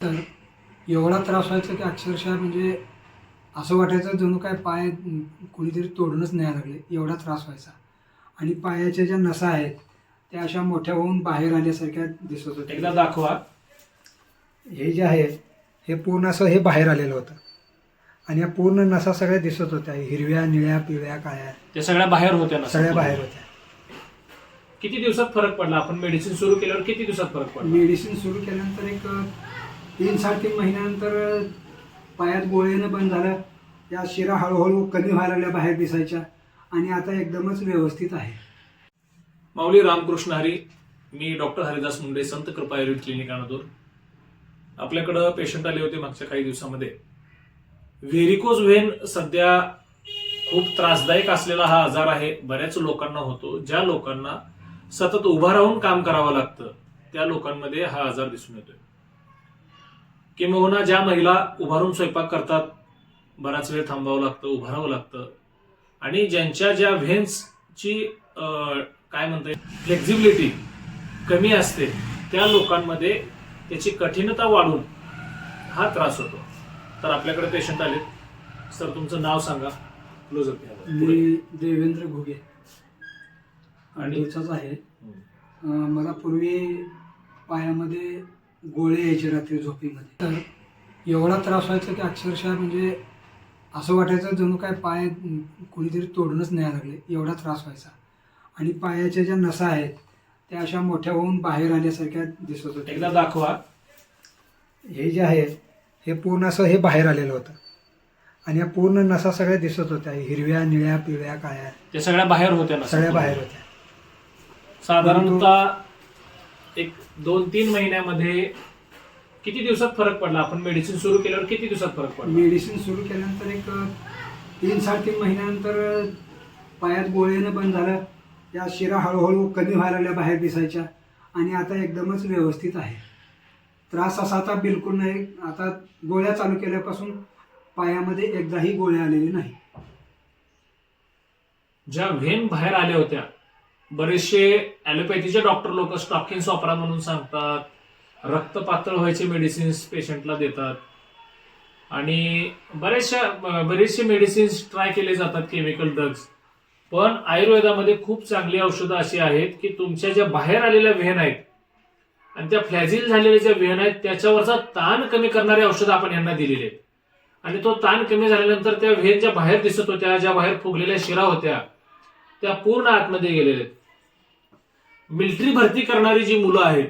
तर एवढा त्रास व्हायचा की अक्षरशः म्हणजे असं वाटायचं जणू काय पाय कोणीतरी तोडूनच न्यायला लागले, एवढा त्रास व्हायचा. आणि पायाच्या ज्या नसा आहेत त्या अशा मोठ्या होऊन बाहेर आल्यासारख्या दिसत होत्या. एकदा दाखवा. हे जे आहे हे पूर्ण असं हे बाहेर आलेलं होतं आणि या पूर्ण नसा सगळ्या दिसत होत्या, हिरव्या, निळ्या, पिवळ्या, काळ्या, त्या सगळ्या बाहेर होत्या ना? सगळ्या बाहेर होत्या. किती दिवसात फरक पडला? आपण मेडिसिन सुरू केल्यावर किती दिवसात फरक पडला? मेडिसिन सुरू केल्यानंतर एक 3-3.5 महिन्यानंतर पायात गोळे येणं बंद झालं, या शिरा हळूहळू कमी व्हायला लागल्या, बाहेर दिसायच्या आणि आता एकदमच व्यवस्थित आहे. माऊली रामकृष्ण हरी. मी डॉक्टर हरिदास मुंडे, संत कृपा आयुर्वेद क्लिनिक अनदूर. आपल्याकडं पेशंट आले होते मागच्या काही दिवसामध्ये. व्हेरिकोज व्हेन सध्या खूप त्रासदायक असलेला हा आजार आहे. बऱ्याच लोकांना होतो. ज्या लोकांना सतत उभा राहून काम करावं लागतं त्या लोकांमध्ये हा आजार दिसून येतोय. किंबहुना ज्या महिला उभारून स्वयंपाक करतात, बराच वेळ थांबावं लागतं, उभं राहावं लागतं, आणि ज्यांच्या ज्या व्हेन्सची काय म्हणता फ्लेक्झिबिलिटी कमी असते त्या लोकांमध्ये त्याची कठीणता वाढून हा त्रास होतो. तर आपल्याकडे पेशंट आले. सर, तुमचं नाव सांगा. क्लोजअप घ्या. मी देवेंद्र घुगे आणि आणि आहे. मला पूर्वी पायामध्ये गोळे यायचे रात्री झोपीमध्ये. तर एवढा त्रास व्हायचा की अक्षरशः म्हणजे असं वाटायचं जणू काय पाय कोणीतरी तोडूनच न्यायला लागले, एवढा त्रास व्हायचा. आणि पायाच्या ज्या नसा आहेत त्या अशा मोठ्या होऊन बाहेर आल्यासारख्या दिसत होत्या. एकदा दाखवा. हे जे आहे हे पूर्ण असं हे बाहेर आलेलं होतं आणि या पूर्ण नसा सगळ्या दिसत होत्या, हिरव्या, निळ्या, पिवळ्या, काळ्या, त्या सगळ्या बाहेर होत्या ना? सगळ्या बाहेर होत्या. साधारणतः एक 2-3 महिन्यामध्ये किती दिवसात फरक पडला? आपण मेडिसिन सुरू केल्यावर किती दिवसात फरक पडला? मेडिसिन सुरू केल्यानंतर एक 3-3.5 महिन्यानंतर पायात गोळे येणं बंद झालं, या शिरा हळूहळू कमी व्हायला लागल्या, बाहेर दिसायच्या आणि आता एकदमच व्यवस्थित आहे. त्रास असा आता बिलकुल नाही. आता गोळ्या चालू केल्यापासून पायामध्ये एकदाही गोळ्या आलेली नाही. ज्या व्हेन बाहेर आल्या होत्या, बरेचसे ॲलोपॅथीचे डॉक्टर लोक स्टॉकिन्स वापरा म्हणून सांगतात, रक्त पातळ व्हायचे मेडिसिन्स पेशंटला देतात, आणि बरेचसे मेडिसिन्स ट्राय केले जातात, केमिकल ड्रग्ज. पण आयुर्वेदामध्ये खूप चांगली औषधं अशी आहेत की तुमच्या ज्या बाहेर आलेल्या व्हेन आहेत आणि त्या फ्लॅजिल झालेल्या ज्या व्हेन आहेत त्याच्यावरचा ताण कमी करणारी औषधं आपण यांना दिलेली आहेत. आणि तो ताण कमी झाल्यानंतर त्या व्हेन ज्या बाहेर दिसत होत्या, ज्या बाहेर फुगलेल्या शिरा होत्या, त्या पूर्ण आतमध्ये गेलेल्या आहेत. मिलिटरी भरती करणारी जी मुलं आहेत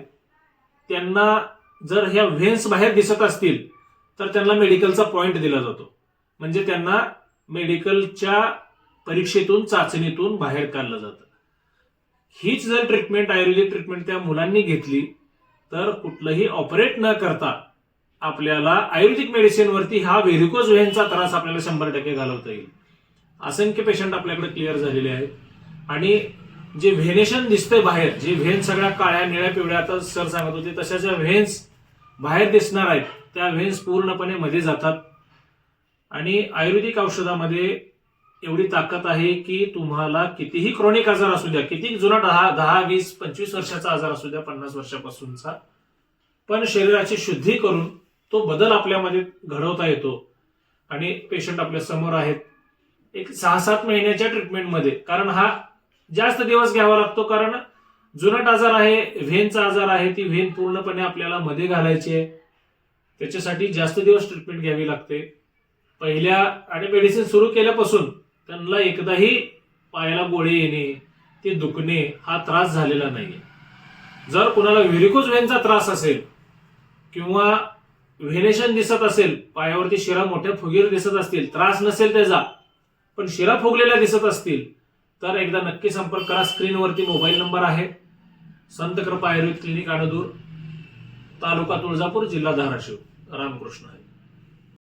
त्यांना जर ह्या व्हेन्स बाहेर दिसत असतील तर त्यांना मेडिकलचा पॉइंट दिला जातो. म्हणजे त्यांना मेडिकलच्या परीक्षेतून, चाचणीतून बाहेर काढलं जातं. हीच जर ट्रीटमेंट, आयुर्वेदिक ट्रीटमेंट त्या मुलांनी घेतली तर कुठलंही ऑपरेट न करता आपल्याला आयुर्वेदिक मेडिसिनवरती हा व्हेरिकोज व्हेनचा त्रास आपल्याला 100% घालवता येईल. असंख्य पेशंट आपल्याकडे क्लिअर झालेले आहेत. आणि जे व्हेनेशन दिसतंय बाहेर, जे व्हेन सगळ्या काळ्या, निळ्या, पिवळ्या, आता सर सांगत होते तशा ज्या व्हेन्स बाहेर दिसणार आहेत त्या व्हेन्स पूर्णपणे मध्ये जातात. आणि आयुर्वेदिक औषधामध्ये एवढी ताकद आहे की तुम्हाला कितीही क्रॉनिक आजार असू द्या, किती जुना 10, 20, 25 वर्षाचा आजार असू द्या, 50 वर्षापासूनचा, पण शरीराची शुद्धी करून तो बदल आपल्यामध्ये घडवता येतो. आणि पेशंट आपल्या समोर आहेत. एक 6-7 महिन्याच्या ट्रीटमेंटमध्ये, कारण हा जास्त दिवस घ्यावा लागतो, कारण जुनाट आजार आहे, व्हेनचा आजार आहे, ती व्हेन पूर्णपणे आपल्याला मध्ये घालायची आहे. त्याच्यासाठी जास्त दिवस ट्रीटमेंट घ्यावी लागते. पहिल्या आणि मेडिसिन सुरू केल्यापासून त्यांना एकदाही पायाला गोळे येणे, ते दुखणे हा त्रास झालेला नाहीये. जर कुणाला व्हेरिकोज व्हेनचा त्रास असेल किंवा व्हेनेशन दिसत असेल, पायावरती शिरा मोठ्या फुगीर दिसत असतील, त्रास नसेल त्याचा पण शिरा फुगलेल्या दिसत असतील तर एकदा नक्की संपर्क करा. स्क्रीनवरती मोबाईल नंबर आहे. संत कृपा आयुर्वेद क्लिनिक अनदूर, तालुका तुळजापूर, जिल्हा धाराशिव. रामकृष्ण.